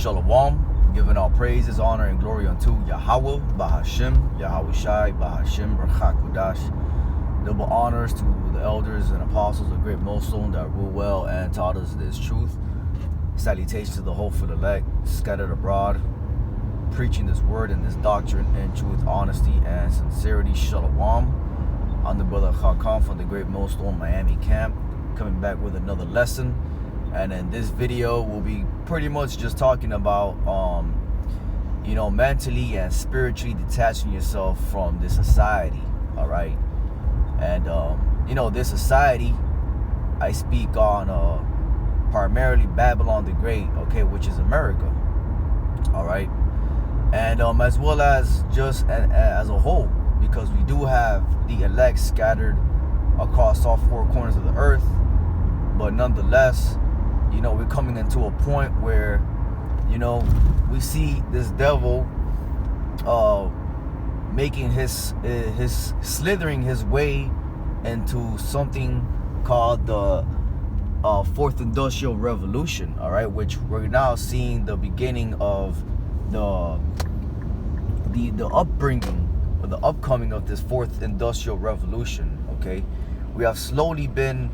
Shalom, giving all praises, honor, and glory unto Yahweh, Bahashem, Yahweh Shai, Bahashem, Barchakudash. Double honors to the elders and apostles of great Mosul that rule well and taught us this truth. Salutations to the hopeful elect, scattered abroad, preaching this word and this doctrine in truth, honesty, and sincerity. Shalom. I'm the brother Chakam from the great Mosul Miami camp, coming back with another lesson. And in this video, we'll be pretty much just talking about, mentally and spiritually detaching yourself from this society, all right? And, this society, I speak on primarily Babylon the Great, okay, which is America, all right? And as well as just as a whole, because we do have the elect scattered across all four corners of the earth, but nonetheless, we're coming into a point where, we see this devil making slithering his way into something called the Fourth Industrial Revolution, all right, which we're now seeing the beginning of the upbringing or the upcoming of this Fourth Industrial Revolution, okay? We have slowly been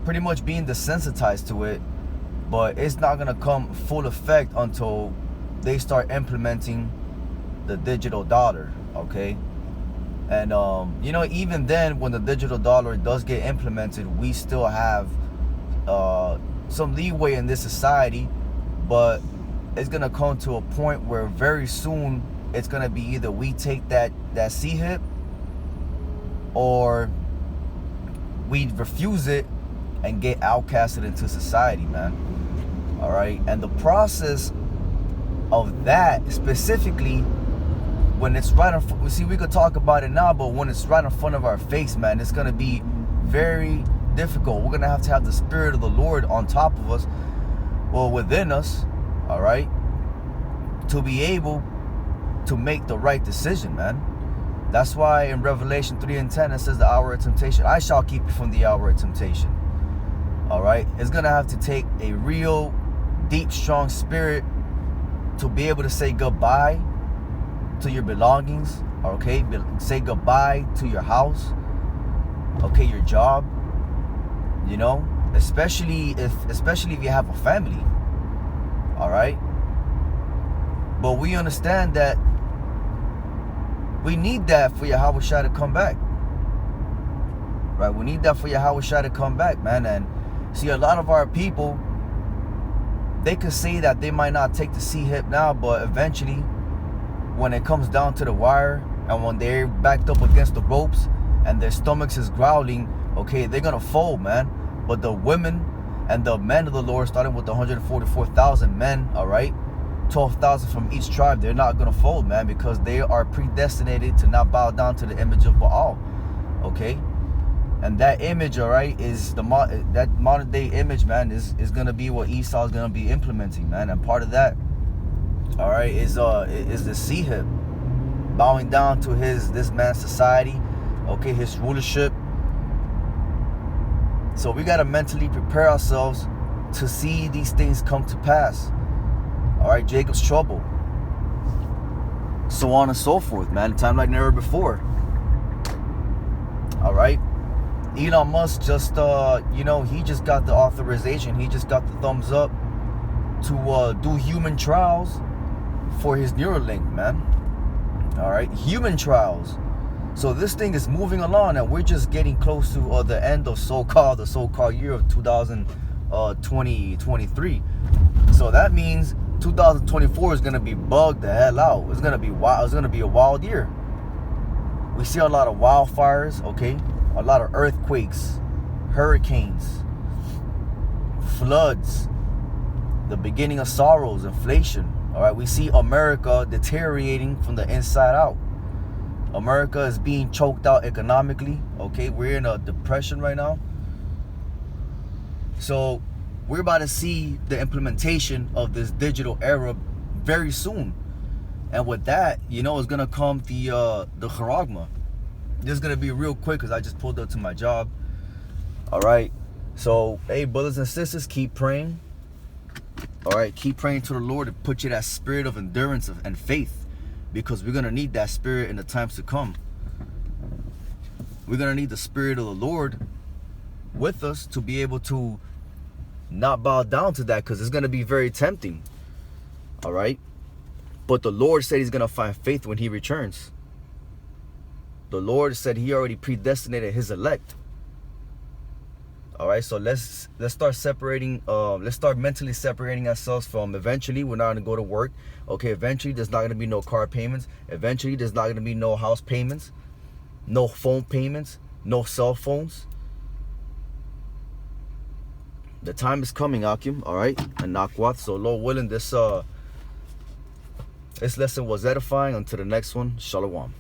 pretty much being desensitized to it, but it's not gonna come full effect until they start implementing the digital dollar, okay? And even then, when the digital dollar does get implemented, we still have some leeway in this society, but it's gonna come to a point where very soon it's gonna be either we take that C-hip or we refuse it and get outcasted into society, man. All right, and the process of that specifically, when it's right in front, we could talk about it now, but when it's right in front of our face, man, it's gonna be very difficult. We're gonna have to have the Spirit of the Lord on top of us, or within us, all right, to be able to make the right decision, man. That's why in Revelation 3:10 it says the hour of temptation, I shall keep you from the hour of temptation. All right, it's gonna have to take a real deep, strong spirit to be able to say goodbye to your belongings, okay? Say goodbye to your house, okay, your job, especially if you have a family, all right? But we understand that we need that for Yahweh Shai to come back, right? We need that for Yahweh Shai to come back, man. And see, a lot of our people, they could say that they might not take the C-hip now, but eventually, when it comes down to the wire and when they're backed up against the ropes and their stomachs is growling, okay, they're gonna fold, man. But the women and the men of the Lord, starting with the 144,000 men, all right, 12,000 from each tribe, they're not gonna fold, man, because they are predestinated to not bow down to the image of Baal, okay? And that image, all right, is that modern day image, man, is gonna be what Esau is gonna be implementing, man. And part of that, all right, is the C-hip, bowing down to this man's society, okay, his rulership. So we gotta mentally prepare ourselves to see these things come to pass. All right, Jacob's trouble, so on and so forth, man. Time like never before. All right. Elon Musk just, he just got the authorization. He just got the thumbs up to do human trials for his Neuralink, man. All right, human trials. So this thing is moving along, and we're just getting close to the end of the so-called year of 2023. So that means 2024 is gonna be bugged the hell out. It's gonna be wild. It's gonna be a wild year. We see a lot of wildfires, okay? A lot of earthquakes, hurricanes, floods, the beginning of sorrows, inflation. All right, we see America deteriorating from the inside out. America is being choked out economically, okay? We're in a depression right now. So we're about to see the implementation of this digital era very soon. And with that, is gonna come the charagma. This is gonna be real quick because I just pulled up to my job. All right, so hey, brothers and sisters, keep praying. All right, keep praying to the Lord to put you that spirit of endurance and faith, because we're going to need that spirit in the times to come. We're going to need the spirit of the Lord with us to be able to not bow down to that, because it's going to be very tempting. All right, but the Lord said he's going to find faith when he returns. The Lord said he already predestinated his elect. All right, so let's start separating. Let's start mentally separating ourselves from, eventually we're not going to go to work. Okay, eventually there's not going to be no car payments. Eventually there's not going to be no house payments, no phone payments, no cell phones. The time is coming, Akim. All right, and Nakwat. So Lord willing, this lesson was edifying. Until the next one, Shalom.